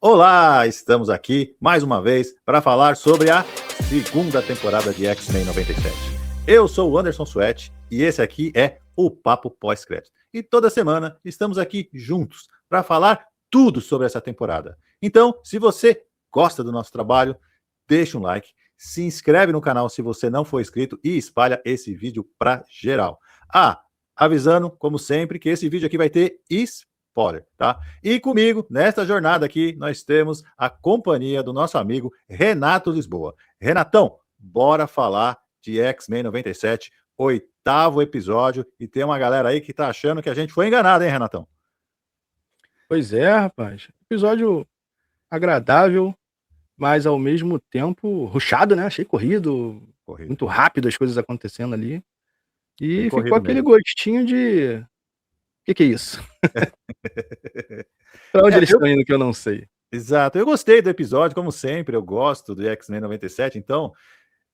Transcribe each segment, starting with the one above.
Olá, estamos aqui mais uma vez para falar sobre a segunda temporada de X-Men 97. Eu sou o Anderson Suete e esse aqui é o Papo Pós-Crédito. E toda semana estamos aqui juntos para falar tudo sobre essa temporada. Então, se você gosta do nosso trabalho, deixa um like, se inscreve no canal se você não for inscrito e espalha esse vídeo para geral. Avisando, como sempre, que esse vídeo aqui vai ter spoiler, tá? E comigo, nesta jornada aqui, nós temos a companhia do nosso amigo Renato Lisboa. Renatão, bora falar de X-Men 97, 8º episódio, e tem uma galera aí que tá achando que a gente foi enganado, hein, Renatão? Pois é, rapaz. Episódio agradável, mas ao mesmo tempo rushado, né? Achei corrido, muito rápido as coisas acontecendo ali. E ficou aquele gostinho de... O que é isso? Pra onde eles estão indo que eu não sei. Exato. Eu gostei do episódio, como sempre, eu gosto do X-Men 97, então...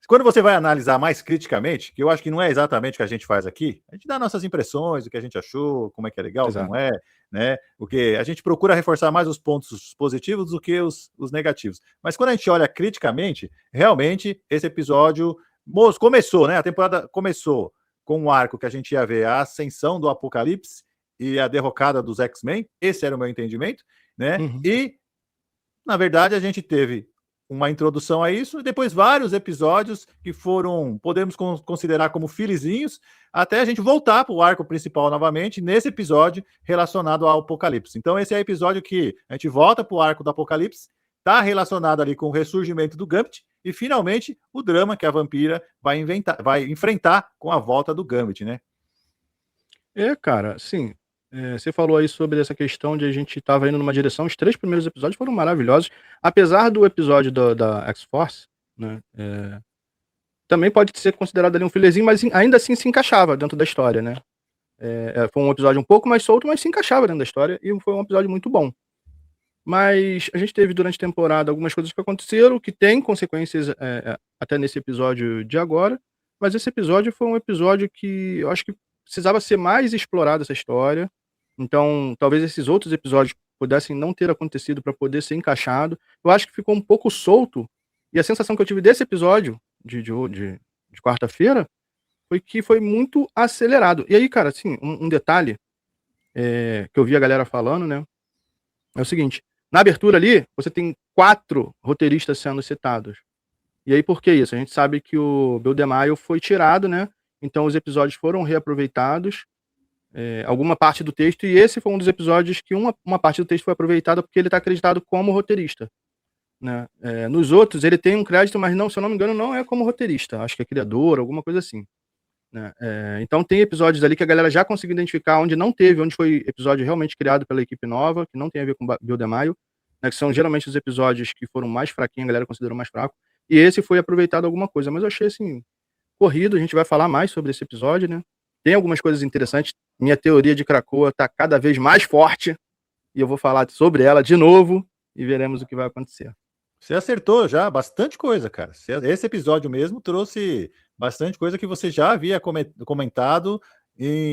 Quando você vai analisar mais criticamente, que eu acho que não é exatamente o que a gente faz aqui, a gente dá nossas impressões, o que a gente achou, como é que é legal, Exato. como é, né? Porque a gente procura reforçar mais os pontos positivos do que os negativos. Mas quando a gente olha criticamente, realmente esse episódio começou, né? A temporada começou com um arco que a gente ia ver a ascensão do Apocalipse e a derrocada dos X-Men, esse era o meu entendimento, né? E, na verdade, a gente teve uma introdução a isso, e depois vários episódios que foram, podemos considerar como filizinhos, até a gente voltar para o arco principal novamente, nesse episódio relacionado ao Apocalipse. Então esse é o episódio que a gente volta para o arco do Apocalipse, está relacionado ali com o ressurgimento do Gambit, e finalmente o drama que a vampira vai enfrentar com a volta do Gambit, né? Cara, sim. Você falou aí sobre essa questão de a gente tava indo numa direção, os 3 primeiros episódios foram maravilhosos, apesar do episódio da X-Force, né, também pode ser considerado ali um filezinho, mas ainda assim se encaixava dentro da história, né. Foi um episódio um pouco mais solto, mas se encaixava dentro da história e foi um episódio muito bom. Mas a gente teve durante a temporada algumas coisas que aconteceram, que tem consequências, até nesse episódio de agora, mas esse episódio foi um episódio que eu acho que precisava ser mais explorado essa história, então talvez esses outros episódios pudessem não ter acontecido para poder ser encaixado. Eu acho que ficou um pouco solto, e a sensação que eu tive desse episódio de quarta-feira, foi que foi muito acelerado. E aí, cara, assim, um detalhe, que eu vi a galera falando, né, é o seguinte: na abertura ali, você tem 4 roteiristas sendo citados. E aí por que isso? A gente sabe que o Bill DeMaio foi tirado, né, então os episódios foram reaproveitados, alguma parte do texto, e esse foi um dos episódios que uma parte do texto foi aproveitada, porque ele tá acreditado como roteirista, né. Nos outros ele tem um crédito, mas não, se eu não me engano, não é como roteirista, acho que é criador, alguma coisa assim, né. Então tem episódios ali que a galera já conseguiu identificar onde não teve, onde foi episódio realmente criado pela equipe nova, que não tem a ver com Bill DeMaio, né, que são geralmente os episódios que foram mais fraquinhos, a galera considerou mais fraco, e esse foi aproveitado alguma coisa, mas eu achei, assim, corrido. A gente vai falar mais sobre esse episódio, né. Tem algumas coisas interessantes, minha teoria de Krakoa tá cada vez mais forte, e eu vou falar sobre ela de novo, e veremos o que vai acontecer. Você acertou já bastante coisa, cara. Esse episódio mesmo trouxe bastante coisa que você já havia comentado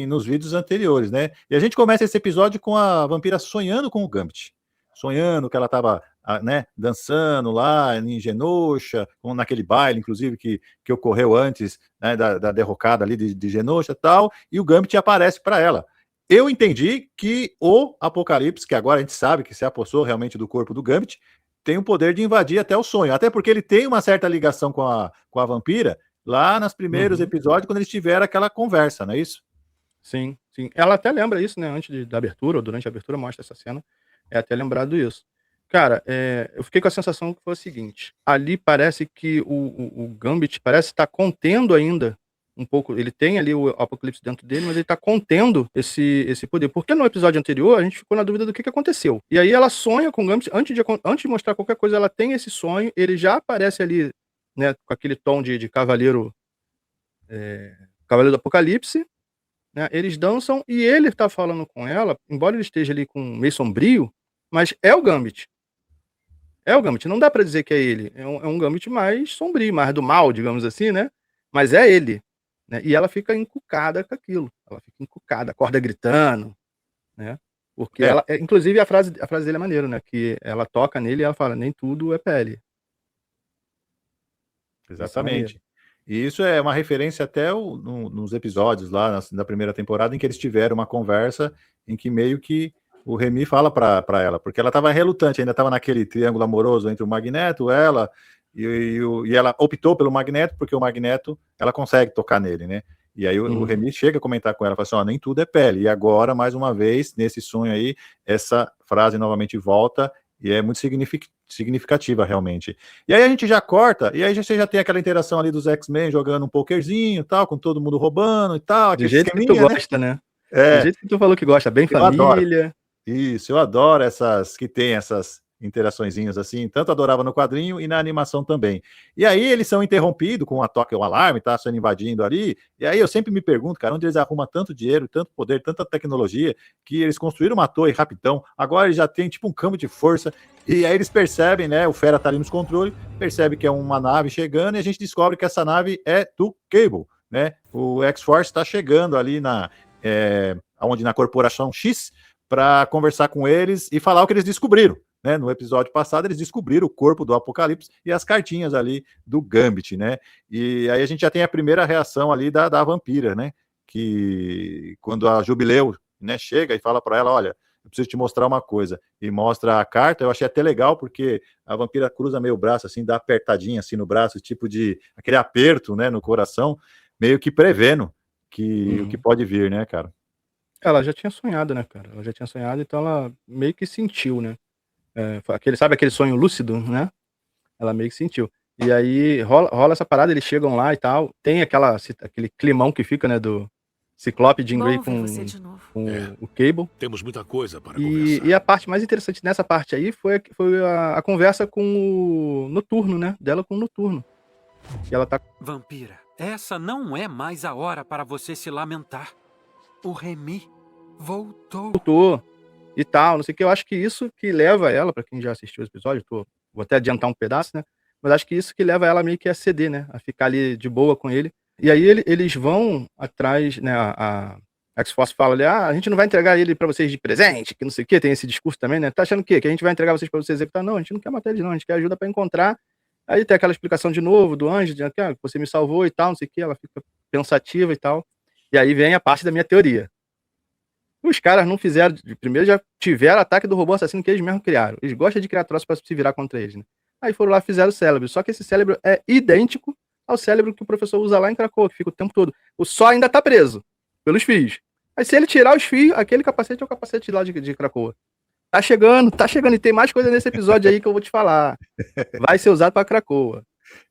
nos vídeos anteriores, né? E a gente começa esse episódio com a vampira sonhando com o Gambit. Sonhando que ela estava, né, dançando lá em Genosha, naquele baile, inclusive, que ocorreu antes, né, da derrocada ali de Genosha e tal, e o Gambit aparece para ela. Eu entendi que o Apocalipse, que agora a gente sabe que se apossou realmente do corpo do Gambit, tem o poder de invadir até o sonho, até porque ele tem uma certa ligação com a vampira lá nos primeiros episódios, quando eles tiveram aquela conversa, não é isso? Sim, sim. Ela até lembra isso, né, antes da abertura, ou durante a abertura mostra essa cena, é até lembrado isso. Cara, eu fiquei com a sensação que foi o seguinte: ali parece que o Gambit parece estar contendo ainda um pouco, ele tem ali o Apocalipse dentro dele, mas ele tá contendo esse poder, porque no episódio anterior a gente ficou na dúvida do que aconteceu. E aí ela sonha com o Gambit, antes de mostrar qualquer coisa, ela tem esse sonho, ele já aparece ali, né, com aquele tom de cavaleiro, cavaleiro do Apocalipse, né, eles dançam e ele tá falando com ela, embora ele esteja ali com meio sombrio, mas é o Gambit. É o Gambit, não dá pra dizer que é ele, é um Gambit mais sombrio, mais do mal, digamos assim, né, mas é ele, né, e ela fica encucada com aquilo, ela fica encucada, acorda gritando, né. Porque ela, inclusive a frase dele é maneira, né? Que ela toca nele e ela fala, nem tudo é pele. Exatamente. E isso é uma referência até nos episódios lá na primeira temporada, em que eles tiveram uma conversa em que meio que o Remy fala para ela, porque ela estava relutante, ainda estava naquele triângulo amoroso entre o Magneto, ela, e ela optou pelo Magneto, porque o Magneto, ela consegue tocar nele, né? E aí o Remy chega a comentar com ela, fala assim, ó, nem tudo é pele. E agora, mais uma vez, nesse sonho aí, essa frase novamente volta, e é muito significativa, realmente. E aí a gente já corta, e aí você já tem aquela interação ali dos X-Men jogando um pokerzinho e tal, com todo mundo roubando e tal. Do jeito que tu gosta, né? Do jeito que tu falou que gosta, bem família. Adoro. Isso, eu adoro essas que tem essas interaçõezinhas assim, tanto adorava no quadrinho e na animação também. E aí eles são interrompidos com a toque, o alarme, tá sendo invadindo ali, e aí eu sempre me pergunto, cara, onde eles arrumam tanto dinheiro, tanto poder, tanta tecnologia, que eles construíram uma torre rapidão, agora eles já tem tipo um campo de força, e aí eles percebem, né, o Fera tá ali nos controles, percebe que é uma nave chegando, e a gente descobre que essa nave é do Cable, né, o X-Force tá chegando ali onde na Corporação X, para conversar com eles e falar o que eles descobriram. Né? No episódio passado, eles descobriram o corpo do Apocalipse e as cartinhas ali do Gambit, né? E aí a gente já tem a primeira reação ali da vampira, né? Que quando a Jubileu, né, chega e fala para ela, olha, eu preciso te mostrar uma coisa, e mostra a carta, eu achei até legal, porque a vampira cruza meio o braço, assim, dá apertadinha assim no braço, tipo de aquele aperto, né, no coração, meio que prevendo o que pode vir, né, cara? Ela já tinha sonhado, né, cara? Ela já tinha sonhado, então ela meio que sentiu, né? Sabe aquele sonho lúcido, né? Ela meio que sentiu. E aí rola essa parada, eles chegam lá e tal. Tem aquele climão que fica, né, do Ciclope, Jean Grey com o Cable. Temos muita coisa para conversar. E a parte mais interessante nessa parte aí foi a conversa com o Noturno, né? Dela com o Noturno. E ela tá... Vampira, essa não é mais a hora para você se lamentar. O Remy voltou. E tal, não sei o que. Eu acho que isso que leva ela, pra quem já assistiu o episódio, vou até adiantar um pedaço, né? Mas acho que isso que leva ela meio que a ceder, né? A ficar ali de boa com ele. E aí eles vão atrás, né? A X-Force fala ali, a gente não vai entregar ele pra vocês de presente, que não sei o que, tem esse discurso também, né? Tá achando o quê? Que a gente vai entregar vocês pra vocês executar? Não, a gente não quer matar eles não, a gente quer ajuda pra encontrar. Aí tem aquela explicação de novo do anjo, de que você me salvou e tal, não sei o que, ela fica pensativa e tal. E aí vem a parte da minha teoria. Os caras não fizeram, primeiro já tiveram ataque do robô assassino que eles mesmos criaram. Eles gostam de criar troços pra se virar contra eles, né? Aí foram lá e fizeram o cérebro. Só que esse cérebro é idêntico ao cérebro que o professor usa lá em Krakoa, que fica o tempo todo. O Só ainda tá preso pelos fios. Aí se ele tirar os fios, aquele capacete é o capacete lá de Krakoa. Tá chegando. E tem mais coisa nesse episódio aí que eu vou te falar. Vai ser usado pra Krakoa.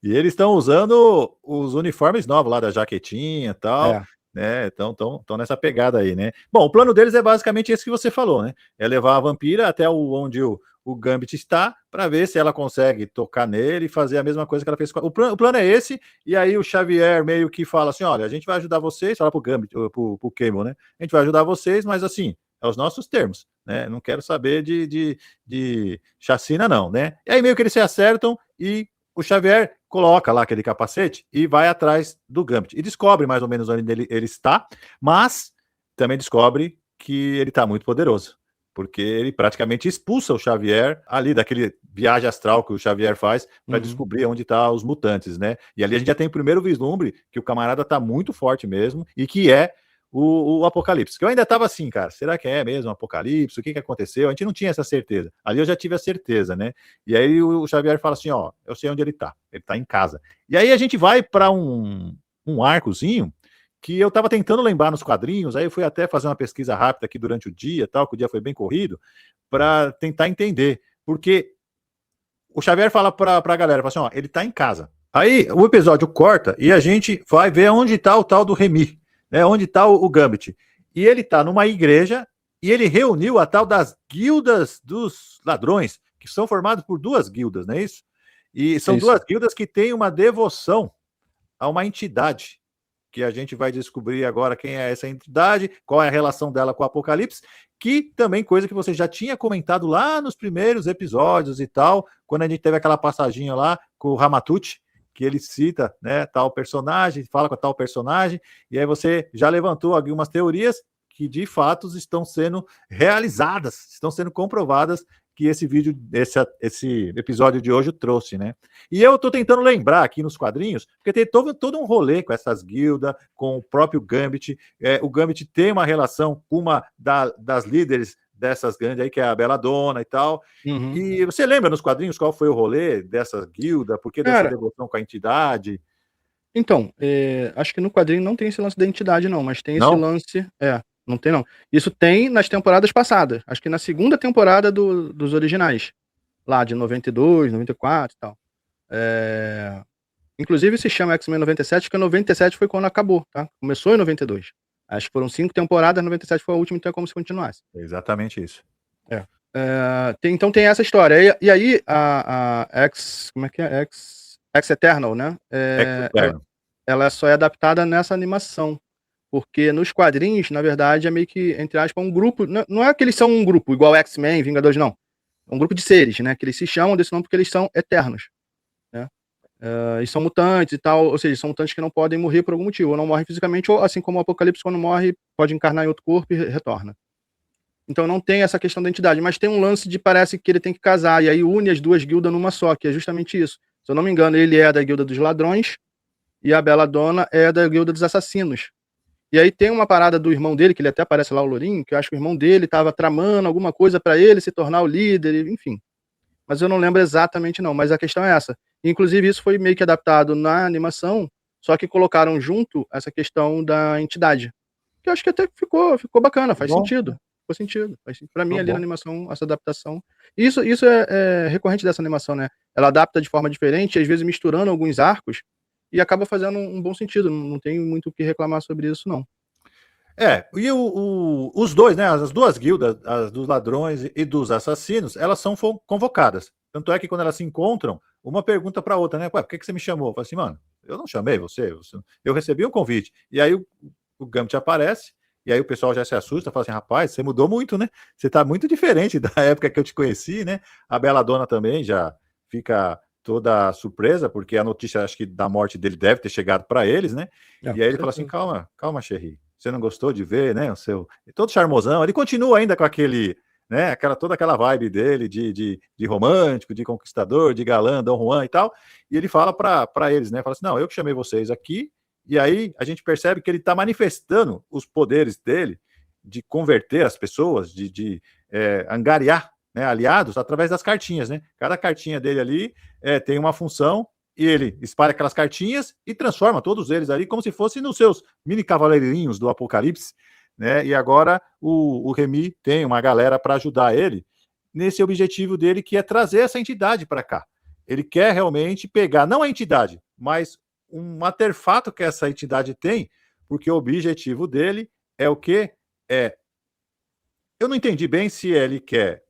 E eles estão usando os uniformes novos lá da jaquetinha e tal. Né? Então nessa pegada aí, né? Bom, o plano deles é basicamente esse que você falou, né? É levar a vampira até onde o Gambit está, para ver se ela consegue tocar nele e fazer a mesma coisa que ela fez. O plano é esse, e aí o Xavier meio que fala assim: olha, a gente vai ajudar vocês, fala pro Gambit, pro Cable, né? A gente vai ajudar vocês, mas assim, é os nossos termos, né? Não quero saber de chacina, não, né? E aí meio que eles se acertam e o Xavier coloca lá aquele capacete e vai atrás do Gambit. E descobre mais ou menos onde ele está, mas também descobre que ele está muito poderoso, porque ele praticamente expulsa o Xavier ali daquele viagem astral que o Xavier faz para descobrir onde estão os mutantes, né? E ali a gente já tem o primeiro vislumbre que o camarada está muito forte mesmo e que é o Apocalipse, que eu ainda estava assim, cara, será que é mesmo o Apocalipse? O que aconteceu? A gente não tinha essa certeza. Ali eu já tive a certeza, né? E aí o Xavier fala assim, ó, eu sei onde ele tá em casa. E aí a gente vai para um arcozinho que eu estava tentando lembrar nos quadrinhos, aí eu fui até fazer uma pesquisa rápida aqui durante o dia, tal, que o dia foi bem corrido, para tentar entender, porque o Xavier fala para a galera, fala assim, ó, ele tá em casa. Aí o episódio corta e a gente vai ver onde tá o tal do Remy, né, onde está o Gambit. E ele está numa igreja e ele reuniu a tal das guildas dos ladrões, que são formados por duas guildas, não é isso? E são duas guildas que têm uma devoção a uma entidade, que a gente vai descobrir agora quem é essa entidade, qual é a relação dela com o Apocalipse, que também coisa que você já tinha comentado lá nos primeiros episódios e tal, quando a gente teve aquela passaginha lá com o Ramatucci, que ele cita, né, tal personagem, fala com a tal personagem, e aí você já levantou algumas teorias que de fato estão sendo realizadas, estão sendo comprovadas que esse vídeo, esse episódio de hoje trouxe, né? E eu tô tentando lembrar aqui nos quadrinhos, porque tem todo um rolê com essas guildas, com o próprio Gambit. O Gambit tem uma relação com uma das líderes dessas grandes aí, que é a Belladonna e tal. Uhum. E você lembra nos quadrinhos qual foi o rolê dessa guilda? Por que dessa Cara, devoção com a entidade? então, acho que no quadrinho não tem esse lance da entidade, não, mas tem esse Não? lance. Não tem, não. Isso tem nas temporadas passadas. Acho que na segunda temporada dos originais. Lá de 92, 94 e tal. Inclusive se chama X-Men 97, porque 97 foi quando acabou, tá? Começou em 92. Acho que foram 5 temporadas, 97 foi a última, então é como se continuasse. Exatamente isso. Então tem essa história. E aí a X. Como é que é? X Eternal, né? Eterno. Ela só é adaptada nessa animação. Porque nos quadrinhos, na verdade, é meio que, entre aspas, um grupo. Não é que eles são um grupo, igual X-Men, Vingadores, não. É um grupo de seres, né? Que eles se chamam desse nome porque eles são eternos. Né? E são mutantes e tal. Ou seja, são mutantes que não podem morrer por algum motivo. Ou não morrem fisicamente, ou assim como o Apocalipse, quando morre, pode encarnar em outro corpo e retorna. Então não tem essa questão da entidade. Mas tem um lance de parece que ele tem que casar. E aí une as duas guildas numa só, que é justamente isso. Se eu não me engano, ele é da guilda dos ladrões e a Belladonna é da guilda dos assassinos. E aí tem uma parada do irmão dele, que ele até aparece lá, o Lourinho, que eu acho que o irmão dele estava tramando alguma coisa para ele se tornar o líder, enfim. Mas eu não lembro exatamente não, mas a questão é essa. Inclusive isso foi meio que adaptado na animação, só que colocaram junto essa questão da entidade. Que eu acho que até ficou bacana, faz sentido. Ficou sentido. Para mim ali na animação, essa adaptação. Isso é recorrente dessa animação, né? Ela adapta de forma diferente, às vezes misturando alguns arcos, e acaba fazendo um bom sentido. Não tem muito o que reclamar sobre isso, não. E os dois, né? As duas guildas, as dos ladrões e dos assassinos, elas são convocadas. Tanto é que quando elas se encontram, uma pergunta para a outra, né? Por que você me chamou? Eu falo assim, mano, eu não chamei você, eu recebi um convite. E aí o Gambit aparece, e aí o pessoal já se assusta, fala assim, rapaz, você mudou muito, né? Você tá muito diferente da época que eu te conheci, né? A Belladonna também já fica toda surpresa, porque a notícia, acho que da morte dele deve ter chegado para eles, né? E aí ele fala assim, calma, Sherry, você não gostou de ver, né, o seu... Todo charmosão, ele continua ainda com aquele, né, toda aquela vibe dele de romântico, de conquistador, de galã, Dom Juan e tal, e ele fala para eles, né, fala assim, não, eu que chamei vocês aqui, e aí a gente percebe que ele está manifestando os poderes dele de converter as pessoas, de angariar, né, aliados através das cartinhas, né? Cada cartinha dele ali tem uma função e ele espalha aquelas cartinhas e transforma todos eles ali como se fossem nos seus mini cavaleirinhos do Apocalipse, né? E agora o Remy tem uma galera para ajudar ele nesse objetivo dele, que é trazer essa entidade para cá. Ele quer realmente pegar, não a entidade, mas um artefato que essa entidade tem, porque o objetivo dele é o quê? Eu não entendi bem se ele quer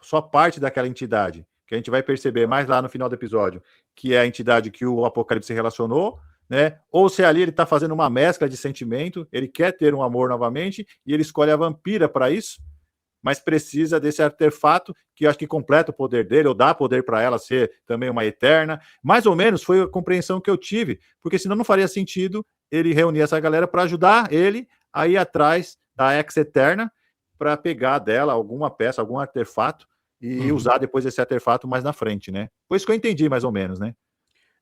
só parte daquela entidade, que a gente vai perceber mais lá no final do episódio, que é a entidade que o Apocalipse se relacionou, né? Ou se ali ele está fazendo uma mescla de sentimento, ele quer ter um amor novamente, e ele escolhe a vampira para isso, mas precisa desse artefato que eu acho que completa o poder dele, ou dá poder para ela ser também uma eterna. Mais ou menos foi a compreensão que eu tive, porque senão não faria sentido ele reunir essa galera para ajudar ele a ir atrás da Ex-Eterna para pegar dela alguma peça, algum artefato, e usar depois esse artefato mais na frente, né? Foi isso que eu entendi, mais ou menos, né?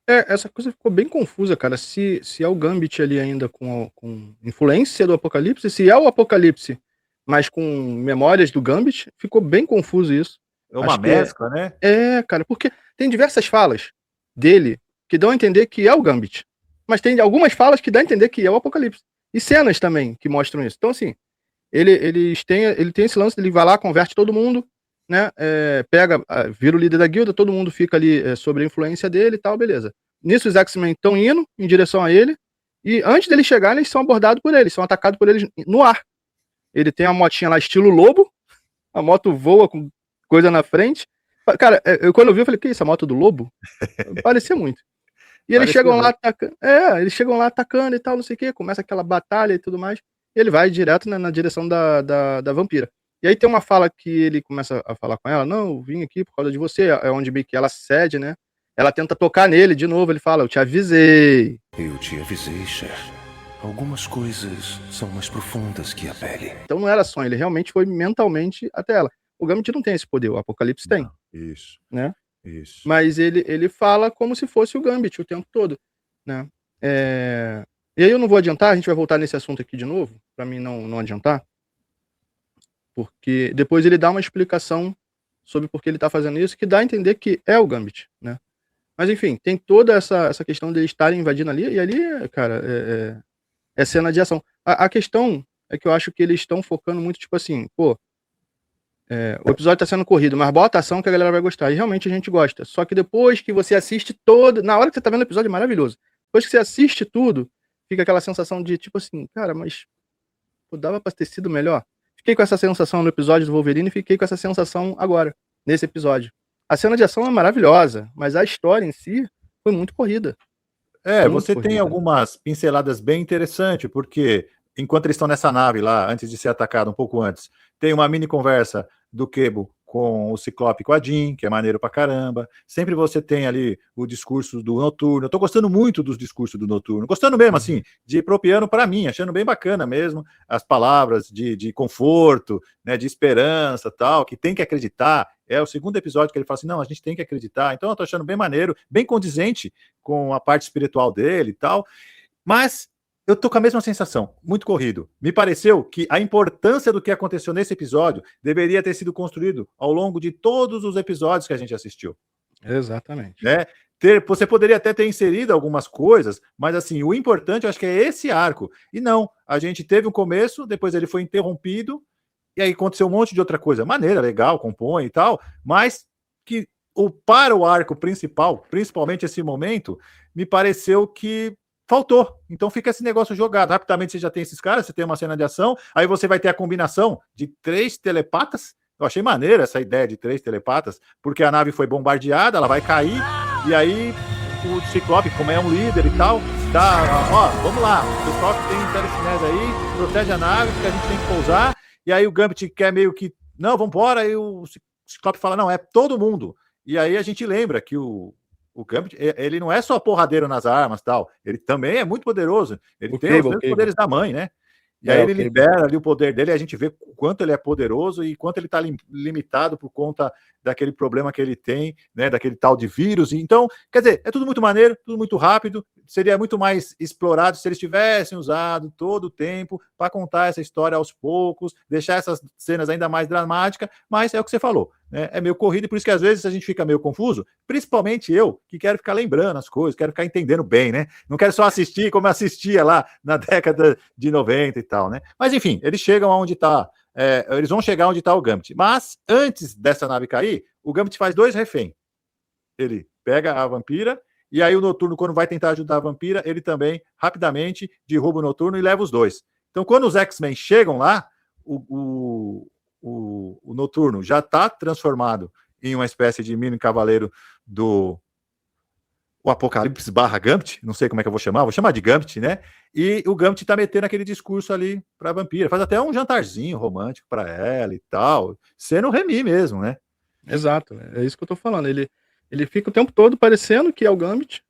Essa coisa ficou bem confusa, cara. Se é o Gambit ali ainda com influência do Apocalipse, se é o Apocalipse, mas com memórias do Gambit, ficou bem confuso isso. É uma mescla, né? Cara, porque tem diversas falas dele que dão a entender que é o Gambit, mas tem algumas falas que dão a entender que é o Apocalipse. E cenas também que mostram isso. Então, assim, ele tem esse lance, ele vai lá, converte todo mundo, né? Vira o líder da guilda, todo mundo fica ali sob a influência dele e tal, beleza. Nisso os X-Men estão indo em direção a ele, e antes deles chegarem, eles são abordados por ele, são atacados por eles no ar. Ele tem a motinha lá, estilo lobo, a moto voa com coisa na frente. Cara, quando eu vi, eu falei, que isso, a moto do lobo? Parecia muito. E eles chegam lá atacando, atacando e tal, não sei o que, começa aquela batalha e tudo mais, e ele vai direto na direção da vampira. E aí tem uma fala que ele começa a falar com ela, não, eu vim aqui por causa de você, é onde meio que ela cede, né? Ela tenta tocar nele de novo, ele fala, eu te avisei. Eu te avisei, Cher. Algumas coisas são mais profundas que a pele. Então não era sonho, ele realmente foi mentalmente até ela. O Gambit não tem esse poder, o Apocalipse tem, Isso, né? isso. Mas ele fala como se fosse o Gambit o tempo todo, né? E aí eu não vou adiantar, a gente vai voltar nesse assunto aqui de novo, pra mim não adiantar, porque depois ele dá uma explicação sobre por que ele tá fazendo isso, que dá a entender que é o Gambit, né? Mas enfim, tem toda essa questão de eles estarem invadindo ali, e ali, cara, é cena de ação. A questão é que eu acho que eles estão focando muito, tipo assim, pô, o episódio tá sendo corrido, mas bota ação que a galera vai gostar. E realmente a gente gosta. Só que depois que você assiste todo. Na hora que você tá vendo o episódio é maravilhoso. Depois que você assiste tudo, fica aquela sensação de, tipo assim, cara, mas pô, dava pra ter sido melhor. Fiquei com essa sensação no episódio do Wolverine e fiquei com essa sensação agora, nesse episódio. A cena de ação é maravilhosa, mas a história em si foi muito corrida. Muito Você tem corrida. algumas pinceladas bem interessantes, porque enquanto eles estão nessa nave lá, antes de ser atacado, um pouco antes, tem uma mini conversa do Cable com o Ciclope e com a Jean, que é maneiro pra caramba. Sempre você tem ali o discurso do Noturno. Eu tô gostando muito dos discursos do Noturno. Gostando mesmo, assim, de ir pro piano pra mim, achando bem bacana mesmo as palavras de conforto, né, de esperança tal, que tem que acreditar. É o segundo episódio que ele fala assim, não, a gente tem que acreditar. Então eu tô achando bem maneiro, bem condizente com a parte espiritual dele e tal. Mas eu tô com a mesma sensação, muito corrido. Me pareceu que a importância do que aconteceu nesse episódio deveria ter sido construído ao longo de todos os episódios que a gente assistiu. Exatamente. Né? Você poderia até ter inserido algumas coisas, mas assim, o importante eu acho que é esse arco. E não, a gente teve um começo, depois ele foi interrompido, e aí aconteceu um monte de outra coisa. Maneira, legal, compõe e tal, mas que para o arco principal, principalmente esse momento, me pareceu que faltou. Então fica esse negócio jogado. Rapidamente você já tem esses caras, você tem uma cena de ação, aí você vai ter a combinação de 3 telepatas. Eu achei maneira essa ideia de 3 telepatas, porque a nave foi bombardeada, ela vai cair, e aí o Ciclope, como é um líder e tal, vamos lá, o Ciclope tem telecinese aí, protege a nave, porque a gente tem que pousar, e aí o Gambit quer meio que, não, vambora, e o Ciclope fala, não, é todo mundo. E aí a gente lembra que o Gambit, ele não é só porradeiro nas armas tal, ele também é muito poderoso, ele tem os mesmos poderes da mãe, né? E aí ele libera ali o poder dele, e a gente vê o quanto ele é poderoso e quanto ele está limitado por conta daquele problema que ele tem, né, daquele tal de vírus. Então, quer dizer, é tudo muito maneiro, tudo muito rápido, seria muito mais explorado se eles tivessem usado todo o tempo para contar essa história aos poucos, deixar essas cenas ainda mais dramáticas, mas é o que você falou, né, é meio corrido, e por isso que às vezes a gente fica meio confuso, principalmente eu, que quero ficar lembrando as coisas, quero ficar entendendo bem, né, não quero só assistir como eu assistia lá na década de 90 e tal, né, mas enfim, eles chegam aonde está, eles vão chegar onde está o Gambit, mas antes dessa nave cair, o Gambit faz 2 reféns, ele pega a vampira, e aí o Noturno, quando vai tentar ajudar a vampira, ele também, rapidamente, derruba o Noturno e leva os 2. Então, quando os X-Men chegam lá, o Noturno já está transformado em uma espécie de mini cavaleiro do Apocalipse / Gambit, não sei como é que eu vou chamar de Gambit, né? E o Gambit tá metendo aquele discurso ali pra vampira, faz até um jantarzinho romântico pra ela e tal, sendo o Remy mesmo, né? Exato, é isso que eu tô falando, ele fica o tempo todo parecendo que é o Gambit,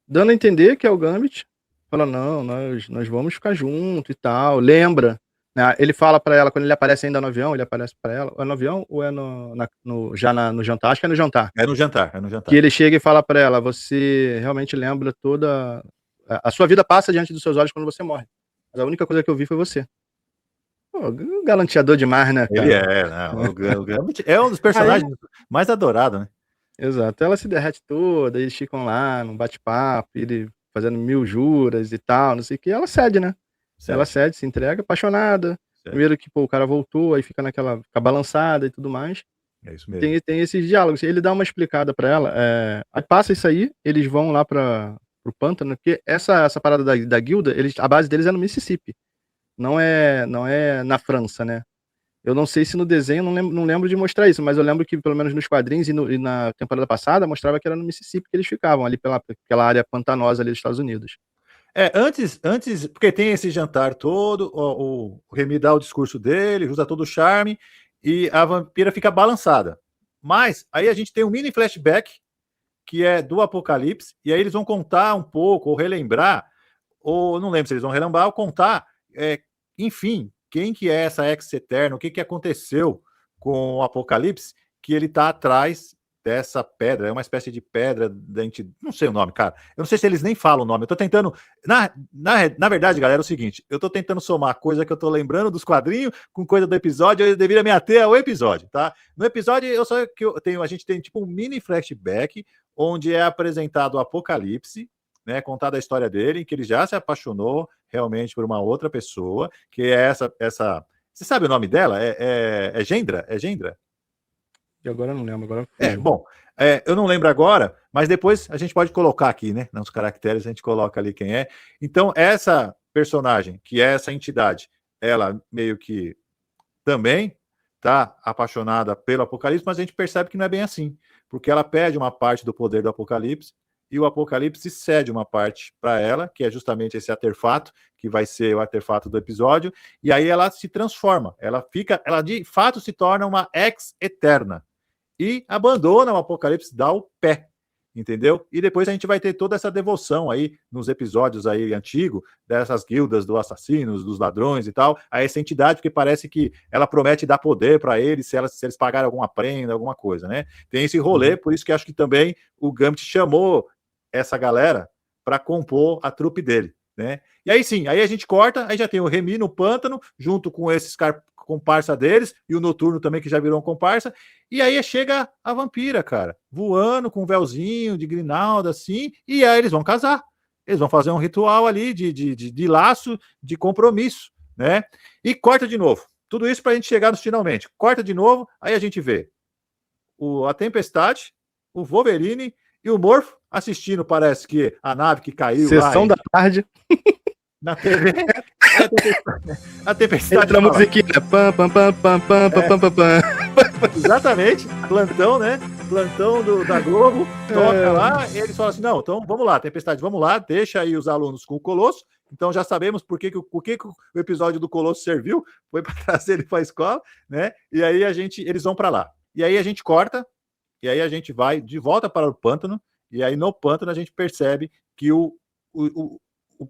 dando a entender que é o Gambit, fala, não, nós vamos ficar junto e tal, lembra, né? Ele fala pra ela, quando ele aparece ainda no avião, ele aparece pra ela, é no avião ou é no jantar? Acho que é no jantar. É no jantar. Que ele chega e fala pra ela, você realmente lembra toda... A sua vida passa diante dos seus olhos quando você morre, mas a única coisa que eu vi foi você. Pô, galanteador demais, né, cara? Ele o Gambit é um dos personagens mais adorados, né? Exato, ela se derrete toda, eles ficam lá num bate-papo, ele fazendo 1000 juras e tal, não sei o que, ela cede, né? Ela cede, se entrega, apaixonada. Primeiro que, pô, o cara voltou, aí fica fica balançada e tudo mais. É isso mesmo. Tem esses diálogos, ele dá uma explicada pra ela, aí passa isso aí, eles vão lá pro pântano, porque essa parada da guilda, a base deles é no Mississippi, não é na França, né? Eu não sei se no desenho, não lembro de mostrar isso, mas eu lembro que pelo menos nos quadrinhos e na temporada passada mostrava que era no Mississippi que eles ficavam, ali pela área pantanosa ali dos Estados Unidos. Antes, porque tem esse jantar todo, o Remy dá o discurso dele, usa todo o charme, e a vampira fica balançada. Mas aí a gente tem um mini flashback, que é do Apocalipse, e aí eles vão contar um pouco, ou relembrar, ou não lembro se eles vão relembrar ou contar, enfim, quem que é essa Ex-Eterna, o que aconteceu com o Apocalipse, que ele tá atrás dessa pedra, é uma espécie de pedra, não sei o nome, cara, eu não sei se eles nem falam o nome, eu tô tentando, na verdade, galera, é o seguinte, eu tô tentando somar coisa que eu tô lembrando dos quadrinhos com coisa do episódio, eu deveria me ater ao episódio, tá? No episódio, a gente tem tipo um mini flashback, onde é apresentado o Apocalipse, né, contada a história dele, que ele já se apaixonou realmente por uma outra pessoa, que é essa você sabe o nome dela? É Gendra? É Gendra? E agora eu não lembro, agora bom, eu não lembro agora, mas depois a gente pode colocar aqui, né, nos caracteres a gente coloca ali quem é. Então, essa personagem, que é essa entidade, ela meio que também tá apaixonada pelo Apocalipse, mas a gente percebe que não é bem assim, porque ela pede uma parte do poder do Apocalipse, e o Apocalipse cede uma parte para ela, que é justamente esse artefato, que vai ser o artefato do episódio, e aí ela se transforma, ela de fato se torna uma ex-eterna, e abandona o Apocalipse, dá o pé, entendeu? E depois a gente vai ter toda essa devoção aí, nos episódios aí antigos, dessas guildas dos assassinos, dos ladrões e tal, a essa entidade, porque parece que ela promete dar poder para eles, se eles pagarem alguma prenda, alguma coisa, né? Tem esse rolê, por isso que acho que também o Gambit chamou essa galera para compor a trupe dele, né? E aí sim, aí a gente corta, aí já tem o Remy no pântano, junto com esses comparsa deles, e o Noturno também, que já virou um comparsa, e aí chega a vampira, cara, voando com um véuzinho de grinalda, assim, e aí eles vão casar. Eles vão fazer um ritual ali de laço, de compromisso, né? E corta de novo. Tudo isso pra gente chegar nos finalmente. Corta de novo, aí a gente vê a Tempestade, o Wolverine e o Morpho assistindo, parece que a nave que caiu Sessão da tarde. Na TV. A Tempestade. Entra a musiquinha. Pam, pam, pam, pam, pam, pam, pam, pam. Exatamente. Plantão, né? Plantão da Globo. Toca lá. E eles falam assim: não, então vamos lá, Tempestade, vamos lá. Deixa aí os alunos com o Colosso. Então já sabemos por que o episódio do Colosso serviu. Foi para trazer ele para a escola, né? E aí eles vão para lá. E aí a gente corta. E aí a gente vai de volta para o pântano. E aí no pântano a gente percebe que o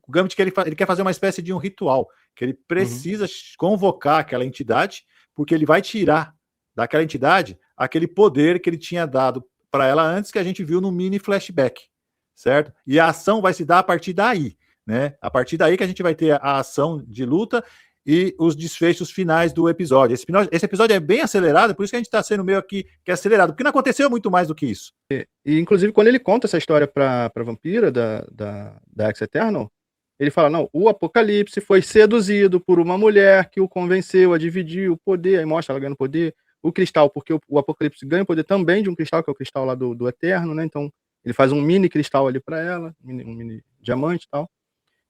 Gambit ele quer fazer uma espécie de um ritual, que ele precisa convocar aquela entidade, porque ele vai tirar daquela entidade aquele poder que ele tinha dado para ela antes, que a gente viu no mini flashback, certo? E a ação vai se dar a partir daí, né? A partir daí que a gente vai ter a ação de luta e os desfechos finais do episódio. Esse episódio é bem acelerado, por isso que a gente está sendo meio aqui que acelerado, porque não aconteceu muito mais do que isso. E inclusive, quando ele conta essa história pra vampira da Ex-Eternal, ele fala, não, o Apocalipse foi seduzido por uma mulher que o convenceu a dividir o poder, aí mostra ela ganhando poder, o cristal, porque o Apocalipse ganha poder também de um cristal, que é o cristal lá do Eterno, né? Então, ele faz um mini cristal ali pra ela, um mini diamante e tal.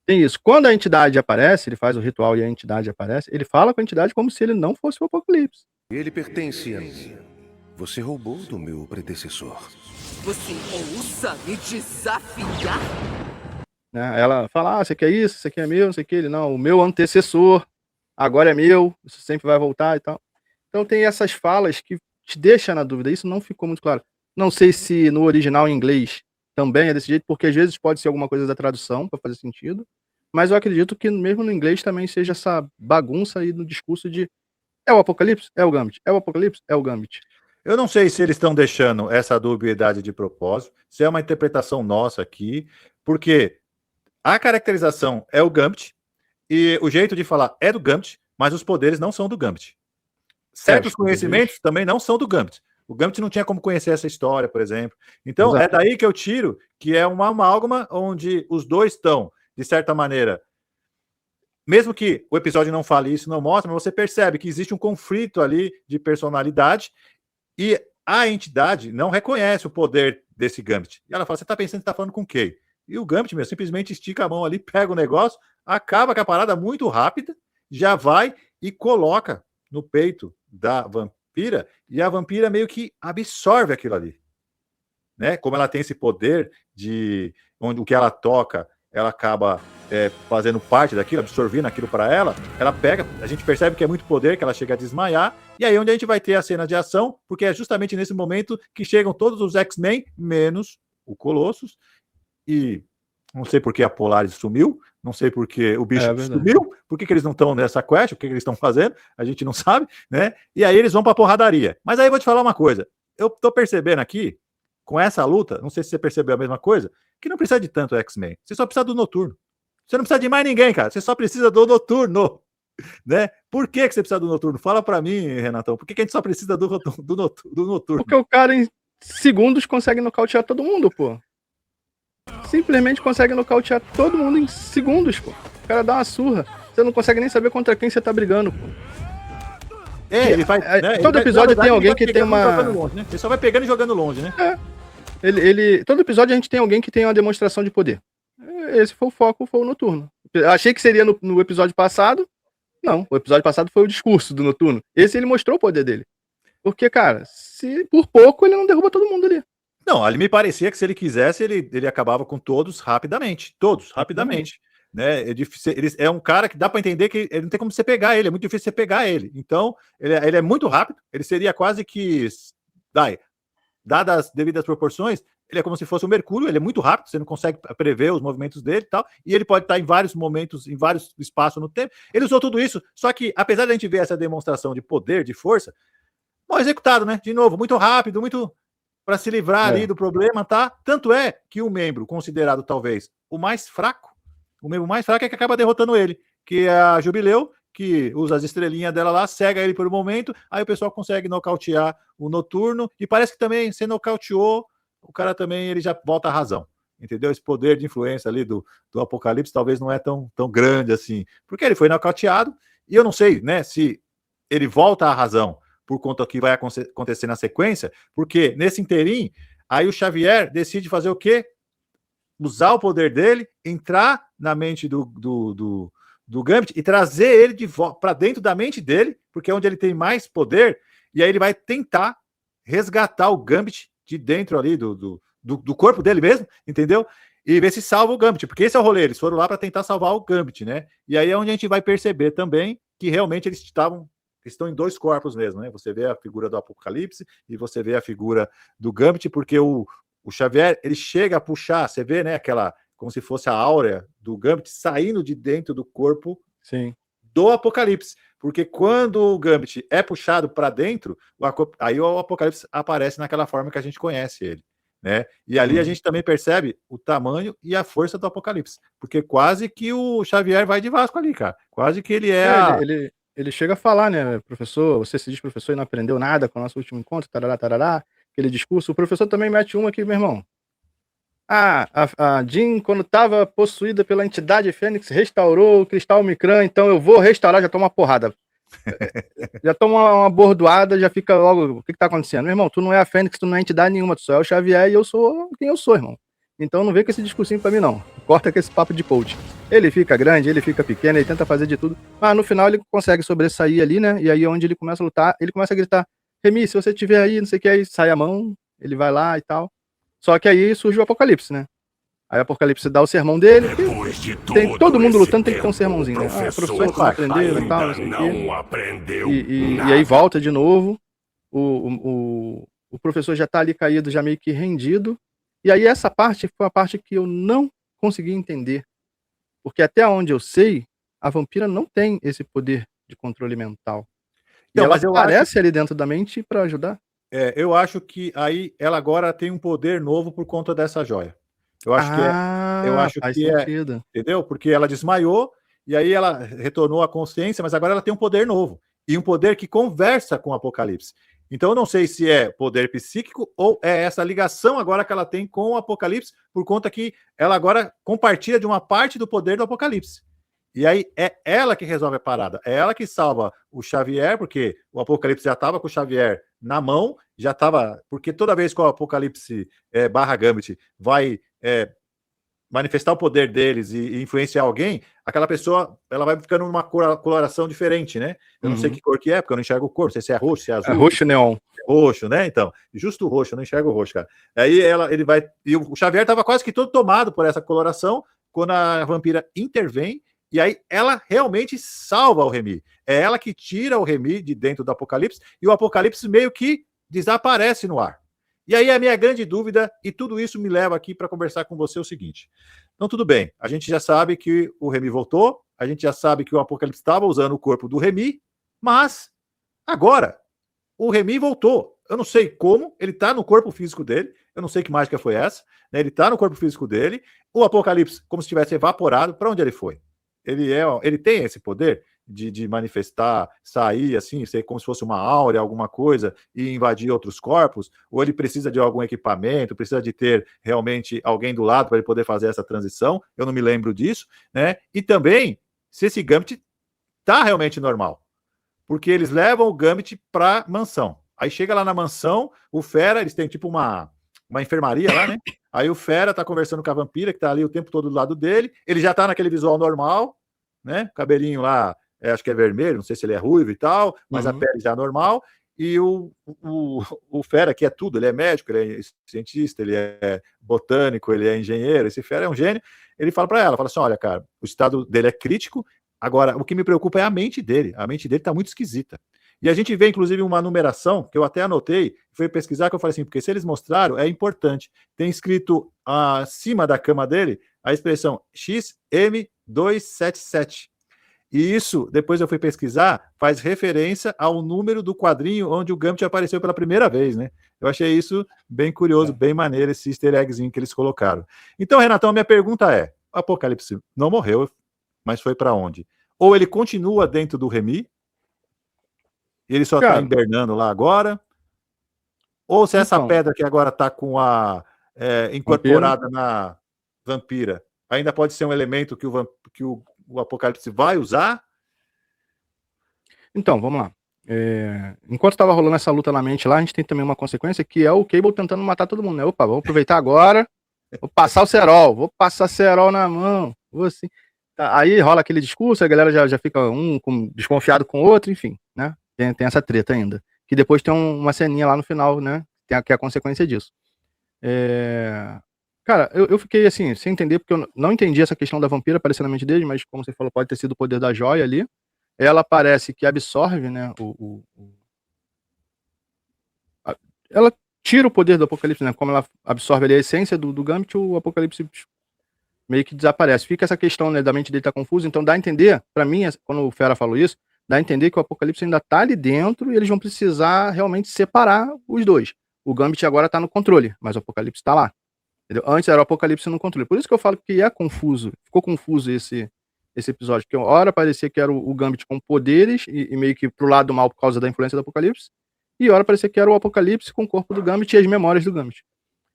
Tem isso. Quando a entidade aparece, ele faz o ritual e a entidade aparece, ele fala com a entidade como se ele não fosse o Apocalipse. Ele pertence a mim. Você roubou do meu predecessor. Você ousa me desafiar? Né? Ela fala, você quer isso, você quer meu, não sei o que. Ele, não, o meu antecessor agora é meu, isso sempre vai voltar e tal. Então tem essas falas que te deixam na dúvida, isso não ficou muito claro. Não sei se no original em inglês também é desse jeito, porque às vezes pode ser alguma coisa da tradução para fazer sentido, mas eu acredito que mesmo no inglês também seja essa bagunça aí no discurso de é o Apocalipse? É o Gambit. É o Apocalipse? É o Gambit. Eu não sei se eles estão deixando essa dubiedade de propósito, se é uma interpretação nossa aqui, porque a caracterização é o Gambit e o jeito de falar é do Gambit, mas os poderes não são do Gambit. Certos conhecimentos também não são do Gambit. O Gambit não tinha como conhecer essa história, por exemplo. Então, é daí que eu tiro que é uma amálgama onde os dois estão, de certa maneira, mesmo que o episódio não fale isso, não mostra, mas você percebe que existe um conflito ali de personalidade e a entidade não reconhece o poder desse Gambit. E ela fala, você tá pensando que tá falando com quem? E o Gambit, meu, simplesmente estica a mão ali, pega o negócio, acaba com a parada muito rápida, já vai e coloca no peito da vampira, e a vampira meio que absorve aquilo ali, né? Como ela tem esse poder de onde o que ela toca, ela acaba fazendo parte daquilo, absorvendo aquilo para ela pega, a gente percebe que é muito poder, que ela chega a desmaiar, e aí onde a gente vai ter a cena de ação, porque é justamente nesse momento que chegam todos os X-Men, menos o Colossus, e Não sei por que a Polaris sumiu, não sei por que o bicho verdade. sumiu, por que eles não estão nessa quest, o que eles estão fazendo, a gente não sabe, né? E aí eles vão pra porradaria. Mas aí eu vou te falar uma coisa, eu tô percebendo aqui, com essa luta, não sei se você percebeu a mesma coisa, que não precisa de tanto X-Men, você só precisa do Noturno. Você não precisa de mais ninguém, cara, você só precisa do Noturno, né? Por que você precisa do Noturno? Fala pra mim, Renatão, por que a gente só precisa do Noturno? Porque o cara em segundos consegue nocautear todo mundo, pô. Simplesmente consegue nocautear todo mundo em segundos, pô. O cara dá uma surra. Você não consegue nem saber contra quem você tá brigando, pô. Ele faz, né? Todo episódio tem alguém que tem uma... Longe, né? Ele só vai pegando e jogando longe, né? Todo episódio a gente tem alguém que tem uma demonstração de poder. Esse foi o foco, foi o Noturno. Eu achei que seria no episódio passado. Não, o episódio passado foi o discurso do Noturno. Esse ele mostrou o poder dele. Porque, cara, se por pouco ele não derruba todo mundo ali. Não, ali me parecia que se ele quisesse, ele acabava com todos rapidamente. Todos, rapidamente. Né? Ele é um cara que dá para entender que ele não tem como você pegar ele, é muito difícil você pegar ele. Então, ele é muito rápido, ele seria quase que. Dadas as devidas proporções, ele é como se fosse o Mercúrio, ele é muito rápido, você não consegue prever os movimentos dele e tal, e ele pode estar em vários momentos, em vários espaços no tempo. Ele usou tudo isso, só que, apesar de a gente ver essa demonstração de poder, de força, mal executado, né? De novo, muito rápido, muito para se livrar ali do problema, tá? Tanto é que o membro considerado talvez o membro mais fraco é que acaba derrotando ele, que é a Jubileu, que usa as estrelinhas dela lá, cega ele por um momento, aí o pessoal consegue nocautear o Noturno, e parece que também, se nocauteou, o cara também, ele já volta à razão, entendeu? Esse poder de influência ali do Apocalipse talvez não é tão grande assim, porque ele foi nocauteado, e eu não sei, né, se ele volta à razão por conta do que vai acontecer na sequência, porque nesse interim, aí o Xavier decide fazer o quê? Usar o poder dele, entrar na mente do Gambit e trazer ele de volta para dentro da mente dele, porque é onde ele tem mais poder, e aí ele vai tentar resgatar o Gambit de dentro ali do corpo dele mesmo, entendeu? E ver se salva o Gambit, porque esse é o rolê, eles foram lá para tentar salvar o Gambit, né? E aí é onde a gente vai perceber também que realmente eles estão em dois corpos mesmo, né? Você vê a figura do Apocalipse e você vê a figura do Gambit, porque o Xavier, ele chega a puxar, você vê, né, aquela, como se fosse a áurea do Gambit saindo de dentro do corpo do Apocalipse, porque quando o Gambit é puxado para dentro, aí o Apocalipse aparece naquela forma que a gente conhece ele, né? E ali a gente também percebe o tamanho e a força do Apocalipse, porque quase que o Xavier vai de Vasco ali, cara, quase que ele Ele chega a falar, né, professor, você se diz professor e não aprendeu nada com o nosso último encontro, tarará, tarará, aquele discurso. O professor também mete uma aqui, meu irmão. A Jean, quando estava possuída pela entidade Fênix, restaurou o cristal Micran, então eu vou restaurar, já toma uma porrada. Já toma uma bordoada, já fica logo, o que tá acontecendo? Meu irmão, tu não é a Fênix, tu não é entidade nenhuma, tu só é o Xavier e eu sou quem eu sou, irmão. Então não vem com esse discursinho pra mim, não. Corta com esse papo de coach. Ele fica grande, ele fica pequeno, ele tenta fazer de tudo, mas no final ele consegue sobressair ali, né? E aí é onde ele começa a lutar, ele começa a gritar, Remy, se você estiver aí, não sei o que, aí sai a mão, ele vai lá e tal. Só que aí surge o Apocalipse, né? Aí o Apocalipse dá o sermão dele, tem todo mundo lutando, tem que ter um sermãozinho, né? O professor não aprendeu e tal, não sei o quê. E aí volta de novo, o professor já tá ali caído, já meio que rendido. E aí essa parte foi a parte que eu não consegui entender. Porque até onde eu sei, a vampira não tem esse poder de controle mental. E ela aparece ali dentro da mente para ajudar. Eu acho que aí ela agora tem um poder novo por conta dessa joia. Eu acho que entendeu? Porque ela desmaiou e aí ela retornou à consciência, mas agora ela tem um poder novo. E um poder que conversa com o Apocalipse. Então eu não sei se é poder psíquico ou é essa ligação agora que ela tem com o Apocalipse, por conta que ela agora compartilha de uma parte do poder do Apocalipse. E aí é ela que resolve a parada, é ela que salva o Xavier, porque o Apocalipse já estava com o Xavier na mão, já estava, porque toda vez que o Apocalipse barra Gambit vai manifestar o poder deles e influenciar alguém, aquela pessoa ela vai ficando numa coloração diferente, né? Eu não sei que cor que é, porque eu não enxergo o cor, não sei se é roxo, se é azul. É roxo neon. Roxo, né? Então, justo o roxo, eu não enxergo o roxo, cara. Aí ele vai. E o Xavier estava quase que todo tomado por essa coloração, quando a vampira intervém, e aí ela realmente salva o Remy. É ela que tira o Remy de dentro do Apocalipse, e o Apocalipse meio que desaparece no ar. E aí a minha grande dúvida, e tudo isso me leva aqui para conversar com você o seguinte. Então tudo bem, a gente já sabe que o Remy voltou, a gente já sabe que o Apocalipse estava usando o corpo do Remy, mas agora o Remy voltou. Eu não sei como, ele está no corpo físico dele, eu não sei que mágica foi essa, né? Ele está no corpo físico dele, o Apocalipse como se tivesse evaporado, para onde ele foi? Ele tem esse poder de manifestar, sair assim, ser como se fosse uma áurea, alguma coisa, e invadir outros corpos, ou ele precisa de algum equipamento, precisa de ter realmente alguém do lado para ele poder fazer essa transição, eu não me lembro disso, né? E também, se esse Gambit tá realmente normal, porque eles levam o Gambit para mansão, aí chega lá na mansão, o Fera, eles têm tipo uma enfermaria lá, né? Aí o Fera tá conversando com a vampira, que tá ali o tempo todo do lado dele, ele já tá naquele visual normal, né? Cabelinho lá, acho que é vermelho, não sei se ele é ruivo e tal, mas a pele já é normal, e o Fera, que é tudo, ele é médico, ele é cientista, ele é botânico, ele é engenheiro, esse Fera é um gênio, ele fala para ela, fala assim, olha, cara, o estado dele é crítico, agora, o que me preocupa é a mente dele tá muito esquisita. E a gente vê, inclusive, uma numeração, que eu até anotei, fui pesquisar, que eu falei assim, porque se eles mostraram, é importante, tem escrito acima da cama dele, a expressão XM277, e isso, depois eu fui pesquisar, faz referência ao número do quadrinho onde o Gambit apareceu pela primeira vez, né? Eu achei isso bem curioso, bem maneiro, esse easter eggzinho que eles colocaram. Então, Renatão, minha pergunta é, o Apocalipse não morreu, mas foi para onde? Ou ele continua dentro do Remy, e ele só está hibernando lá agora, ou se essa pedra que agora está com incorporada na vampira, ainda pode ser um elemento que o Apocalipse vai usar? Então, vamos lá. Enquanto estava rolando essa luta na mente lá, a gente tem também uma consequência que é o Cable tentando matar todo mundo, né? Opa, vamos aproveitar agora, vou passar cerol na mão, vou assim. Tá, aí rola aquele discurso, a galera já fica desconfiado com o outro, enfim, né? Tem essa treta ainda. Que depois tem uma ceninha lá no final, né? Que é a consequência disso. Cara, eu fiquei assim, sem entender, porque eu não entendi essa questão da vampira aparecendo na mente dele, mas como você falou, pode ter sido o poder da joia ali. Ela parece que absorve, né? Ela tira o poder do Apocalipse, né? Como ela absorve ali a essência do Gambit, o Apocalipse meio que desaparece. Fica essa questão, né, da mente dele tá confusa, então dá a entender, pra mim, quando o Fera falou isso, dá a entender que o Apocalipse ainda tá ali dentro e eles vão precisar realmente separar os dois. O Gambit agora tá no controle, mas o Apocalipse tá lá. Entendeu? Antes era o Apocalipse no controle. Por isso que eu falo que é confuso. Ficou confuso esse episódio, porque uma hora parecia que era o Gambit com poderes e meio que pro lado mal por causa da influência do Apocalipse, e hora parecia que era o Apocalipse com o corpo do Gambit e as memórias do Gambit.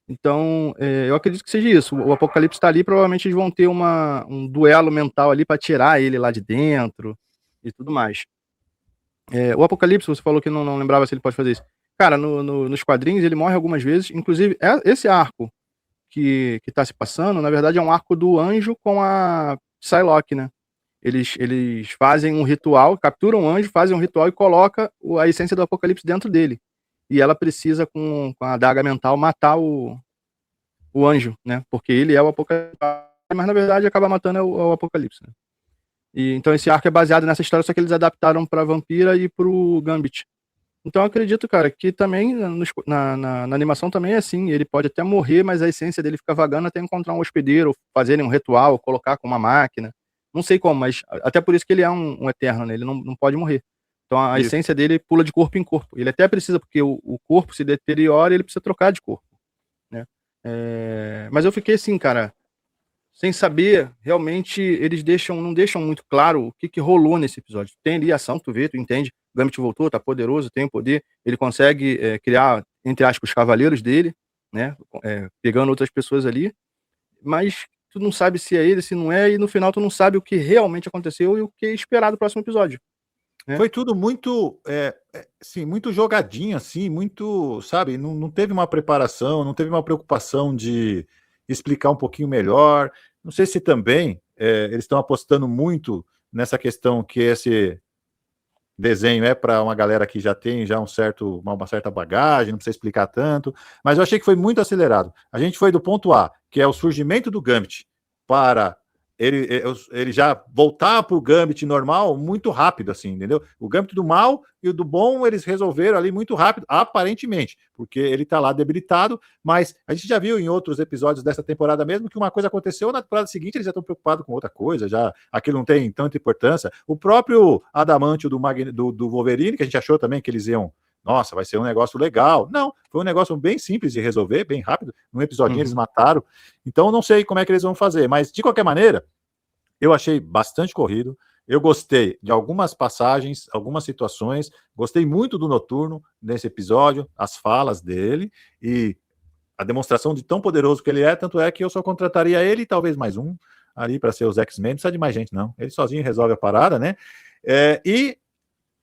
Então, eu acredito que seja isso. O Apocalipse tá ali, provavelmente eles vão ter um duelo mental ali para tirar ele lá de dentro e tudo mais. O Apocalipse, você falou que não lembrava se ele pode fazer isso. Cara, nos quadrinhos ele morre algumas vezes, inclusive esse arco que tá se passando, na verdade é um arco do Anjo com a Psylocke, né? Eles fazem um ritual, capturam o Anjo, fazem um ritual e colocam a essência do Apocalipse dentro dele. E ela precisa, com a adaga mental, matar o Anjo, né? Porque ele é o Apocalipse, mas na verdade acaba matando o Apocalipse, né? E então esse arco é baseado nessa história, só que eles adaptaram pra Vampira e pro Gambit. Então eu acredito, cara, que também na animação também é assim, ele pode até morrer, mas a essência dele fica vagando até encontrar um hospedeiro, fazerem um ritual, colocar com uma máquina. Não sei como, mas até por isso que ele é um eterno, né? Ele não pode morrer. Então a essência dele pula de corpo em corpo. Ele até precisa, porque o corpo se deteriora e ele precisa trocar de corpo, né? Mas eu fiquei assim, cara, sem saber, realmente eles não deixam muito claro o que rolou nesse episódio. Tem ali ação, tu vê, tu entende, o Gambit voltou, tá poderoso, tem o poder, ele consegue criar, entre aspas, os cavaleiros dele, né, pegando outras pessoas ali, mas tu não sabe se é ele, se não é, e no final tu não sabe o que realmente aconteceu e o que é esperado no próximo episódio. Né? Foi tudo muito, assim, muito jogadinho, assim, muito, sabe, não teve uma preparação, não teve uma preocupação de explicar um pouquinho melhor. Não sei se também eles estão apostando muito nessa questão que esse desenho é para uma galera que já tem uma certa bagagem, não precisa explicar tanto, mas eu achei que foi muito acelerado. A gente foi do ponto A, que é o surgimento do Gambit, para ele já voltar pro Gambit normal muito rápido, assim, entendeu? O Gambit do mal e o do bom eles resolveram ali muito rápido, aparentemente, porque ele tá lá debilitado, mas a gente já viu em outros episódios dessa temporada mesmo que uma coisa aconteceu, na temporada seguinte eles já estão preocupados com outra coisa, já aquilo não tem tanta importância. O próprio Adamantio do Wolverine, que a gente achou também que eles iam, nossa, vai ser um negócio legal. Não, foi um negócio bem simples de resolver, bem rápido. Num episodinho eles mataram. Então, não sei como é que eles vão fazer. Mas, de qualquer maneira, eu achei bastante corrido. Eu gostei de algumas passagens, algumas situações. Gostei muito do Noturno nesse episódio, as falas dele e a demonstração de tão poderoso que ele é. Tanto é que eu só contrataria ele e talvez mais um ali para ser os X-Men. Não precisa de mais gente, não. Ele sozinho resolve a parada, né? E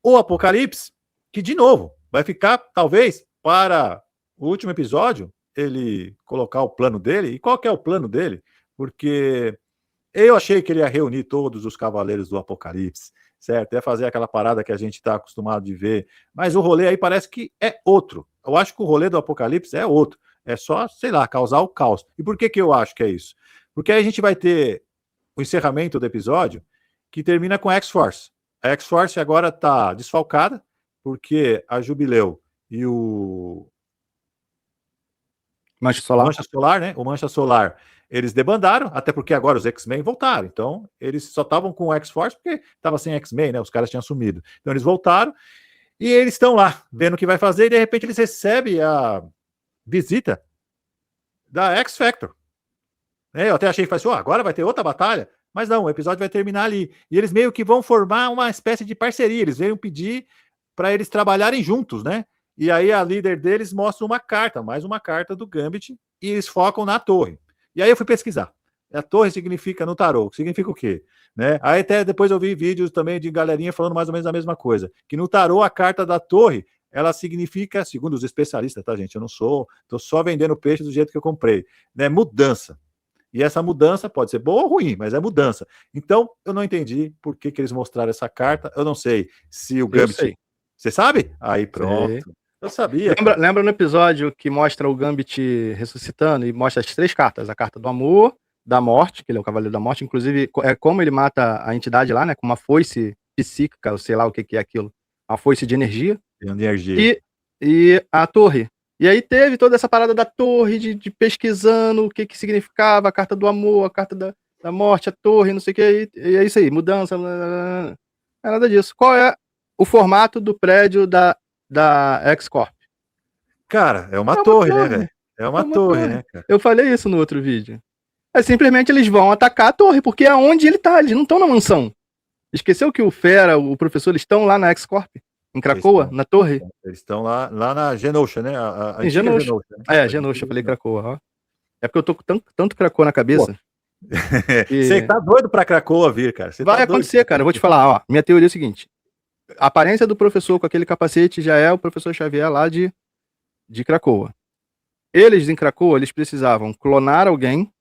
o Apocalipse, que, de novo, vai ficar, talvez, para o último episódio, ele colocar o plano dele. E qual que é o plano dele? Porque eu achei que ele ia reunir todos os Cavaleiros do Apocalipse, certo? Ia fazer aquela parada que a gente está acostumado de ver. Mas o rolê aí parece que é outro. Eu acho que o rolê do Apocalipse é outro. É só, sei lá, causar o caos. E por que eu acho que é isso? Porque aí a gente vai ter o encerramento do episódio que termina com a X-Force. A X-Force agora está desfalcada, porque a Jubileu e o Mancha Solar. Mancha Solar, né? O Mancha Solar, eles debandaram, até porque agora os X-Men voltaram. Então, eles só estavam com o X-Force porque estava sem X-Men, né? Os caras tinham sumido. Então, eles voltaram e eles estão lá, vendo o que vai fazer, e de repente eles recebem a visita da X-Factor. Eu até achei que fosse, agora vai ter outra batalha. Mas não, o episódio vai terminar ali. E eles meio que vão formar uma espécie de parceria. Eles veio pedir para eles trabalharem juntos, né? E aí a líder deles mostra uma carta, mais uma carta do Gambit, e eles focam na torre. E aí eu fui pesquisar. A torre significa no tarô, significa o quê? Né? Aí até depois eu vi vídeos também de galerinha falando mais ou menos a mesma coisa, que no tarô a carta da torre, ela significa, segundo os especialistas, tá, gente? Eu não sou, tô só vendendo peixe do jeito que eu comprei, né? Mudança. E essa mudança pode ser boa ou ruim, mas é mudança. Então, eu não entendi por que eles mostraram essa carta. Eu não sei se o Gambit... Você sabe? Aí, pronto. Sei. Eu sabia. Lembra no episódio que mostra o Gambit ressuscitando e mostra as 3 cartas? A carta do amor, da morte, que ele é o Cavaleiro da Morte. Inclusive, é como ele mata a entidade lá, né? Com uma foice psíquica, ou sei lá o que é aquilo. Uma foice de energia. E a torre. E aí teve toda essa parada da torre, de pesquisando o que significava a carta do amor, a carta da morte, a torre, não sei o que, e é isso aí, mudança, não é nada disso. Qual é o formato do prédio da X-Corp? Cara, é uma torre, né, velho? É uma torre, né, cara? Eu falei isso no outro vídeo. Simplesmente eles vão atacar a torre, porque é onde ele tá, eles não estão na mansão. Esqueceu que o Fera, o professor, eles estão lá na X-Corp? Em Krakoa, na torre? Eles estão lá na Genosha, né? Em Genosha. Né? Genosha, eu falei Krakoa. Ó. É porque eu tô com tanto Krakoa na cabeça. Você tá doido pra Krakoa vir, cara. Vai acontecer, cara. Eu vou te falar, ó. Minha teoria é o seguinte. A aparência do professor com aquele capacete já é o professor Xavier lá de Krakoa. Eles, em Krakoa, eles precisavam clonar alguém,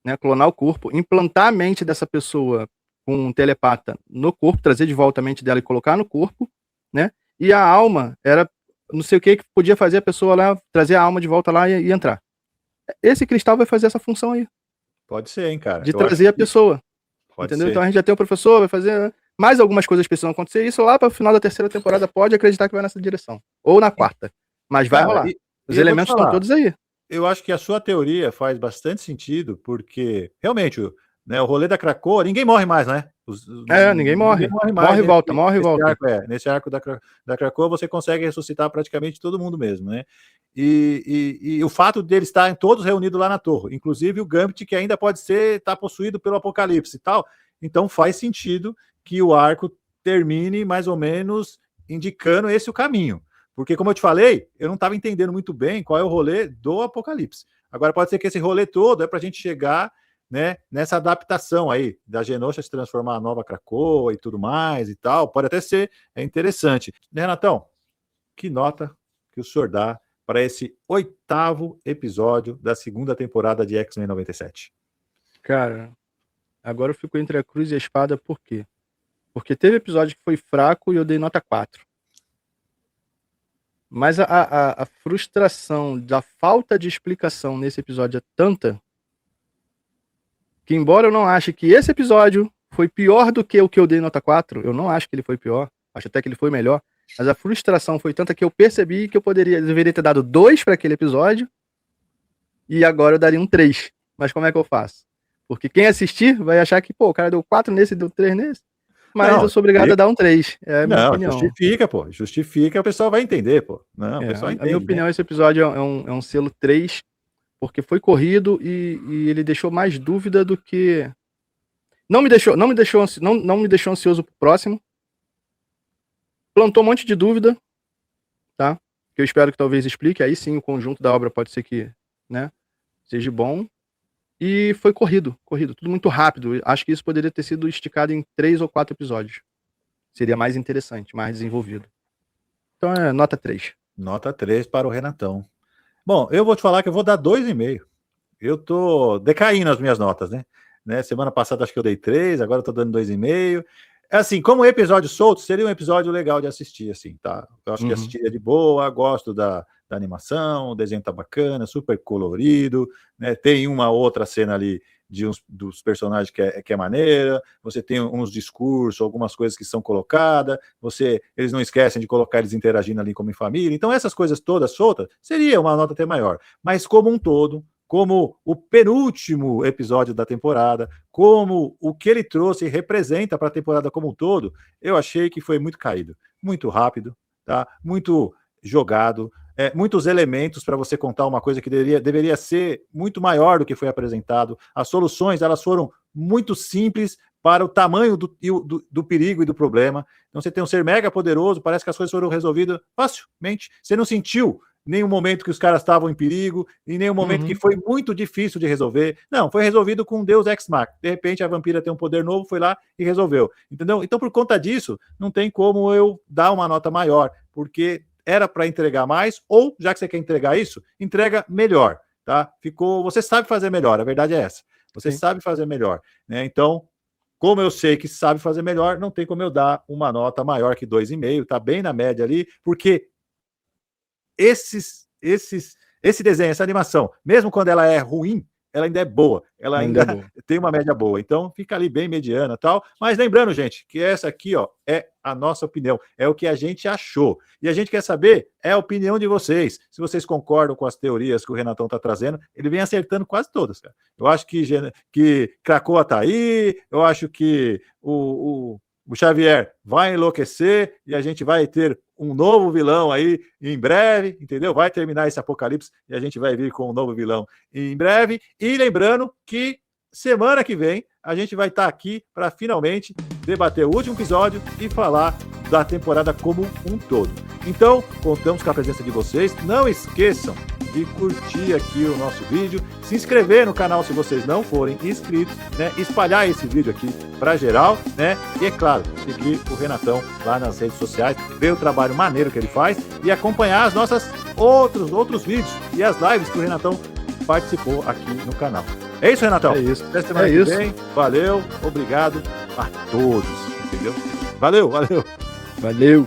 né? Clonar o corpo, implantar a mente dessa pessoa com um telepata no corpo, trazer de volta a mente dela e colocar no corpo, né? E a alma era não sei o que podia fazer a pessoa lá, trazer a alma de volta lá e entrar. Esse cristal vai fazer essa função aí. Pode ser, hein, cara. De trazer a pessoa. Pode entendeu? Ser. Então a gente já tem o professor, vai fazer mais algumas coisas precisam acontecer. Isso lá para o final da 3ª temporada pode acreditar que vai nessa direção. Ou na 4ª. Mas vai rolar. Os elementos estão todos aí. Eu acho que a sua teoria faz bastante sentido, porque realmente, né, o rolê da Krakoa, ninguém morre mais, né? Ninguém morre. Morre e volta, morre e volta. Nesse arco da Krakoa, você consegue ressuscitar praticamente todo mundo mesmo, né? E o fato deles estarem todos reunidos lá na torre, inclusive o Gambit, que ainda pode estar possuído pelo Apocalipse e tal, então faz sentido que o arco termine mais ou menos indicando esse o caminho. Porque, como eu te falei, eu não estava entendendo muito bem qual é o rolê do Apocalipse. Agora, pode ser que esse rolê todo é para a gente chegar, né, nessa adaptação aí da Genosha se transformar na nova Krakoa e tudo mais e tal. Pode até ser interessante. Né, Renatão? Que nota que o senhor dá para esse 8º episódio da 2ª temporada de X-Men 97? Cara, agora eu fico entre a cruz e a espada, por quê? Porque teve episódio que foi fraco e eu dei nota 4. Mas a frustração da falta de explicação nesse episódio é tanta que embora eu não ache que esse episódio foi pior do que o que eu dei nota 4, eu não acho que ele foi pior, acho até que ele foi melhor, mas a frustração foi tanta que eu percebi que eu deveria ter dado 2 para aquele episódio, e agora eu daria um 3. Mas como é que eu faço? Porque quem assistir vai achar que, pô, o cara deu 4 nesse e deu 3 nesse, mas Não, eu sou obrigado a dar um 3. É a minha Não, opinião. justifica, pô. Justifica, o pessoal vai entender, pô. Não, o pessoal A entende. minha opinião, esse episódio é um selo 3, porque foi corrido e ele deixou mais dúvida do que... Não me deixou ansioso pro próximo. Plantou um monte de dúvida, tá? Que eu espero que talvez explique. Aí sim o conjunto da obra pode ser que, né, seja bom. E foi corrido, tudo muito rápido. Acho que isso poderia ter sido esticado em 3 ou 4 episódios. Seria mais interessante, mais desenvolvido. Então é nota 3. Nota 3 para o Renatão. Bom, eu vou te falar que eu vou dar 2,5. Eu tô decaindo as minhas notas, né? Semana passada acho que eu dei 3, agora eu tô dando 2,5. Assim, como episódio solto, seria um episódio legal de assistir, assim, tá? Eu acho que assistiria de boa, gosto da animação, o desenho tá bacana, super colorido, né? Tem uma outra cena ali dos personagens que é maneira, você tem uns discursos, algumas coisas que são colocadas, eles não esquecem de colocar eles interagindo ali como em família, então essas coisas todas soltas, seria uma nota até maior, mas como um todo, como o penúltimo episódio da temporada, como o que ele trouxe e representa para a temporada como um todo, eu achei que foi muito caído, muito rápido, tá? Muito jogado, muitos elementos para você contar uma coisa que deveria ser muito maior do que foi apresentado. As soluções, elas foram muito simples para o tamanho do perigo e do problema. Então você tem um ser mega poderoso, parece que as coisas foram resolvidas facilmente. Você não sentiu nenhum momento que os caras estavam em perigo, em nenhum momento que foi muito difícil de resolver. Não, foi resolvido com um Deus Ex Machina. De repente a vampira tem um poder novo, foi lá e resolveu. Entendeu? Então por conta disso, não tem como eu dar uma nota maior, porque era para entregar mais, ou, já que você quer entregar isso, entrega melhor, tá? Você sabe fazer melhor, a verdade é essa. Você sabe fazer melhor, né? Então, como eu sei que sabe fazer melhor, não tem como eu dar uma nota maior que 2,5, tá bem na média ali, porque esse desenho, essa animação, mesmo quando ela é ruim, ela ainda é boa, ela ainda tem uma média boa, então fica ali bem mediana e tal, mas lembrando, gente, que essa aqui, ó, é a nossa opinião, é o que a gente achou, e a gente quer saber a opinião de vocês, se vocês concordam com as teorias que o Renatão tá trazendo, ele vem acertando quase todas, cara. Eu acho que Krakoa tá aí, eu acho que o Xavier vai enlouquecer e a gente vai ter um novo vilão aí em breve, entendeu? Vai terminar esse apocalipse e a gente vai vir com um novo vilão em breve. E lembrando que semana que vem a gente vai estar aqui para finalmente debater o último episódio e falar da temporada como um todo. Então, contamos com a presença de vocês. Não esqueçam de curtir aqui o nosso vídeo, se inscrever no canal se vocês não forem inscritos, né? Espalhar esse vídeo aqui para geral, né? E é claro, seguir o Renatão lá nas redes sociais, ver o trabalho maneiro que ele faz e acompanhar as nossas outros vídeos e as lives que o Renatão participou aqui no canal. É isso, Renatão? É isso. Até semana que vem. Valeu, obrigado a todos, entendeu? Valeu. Valeu.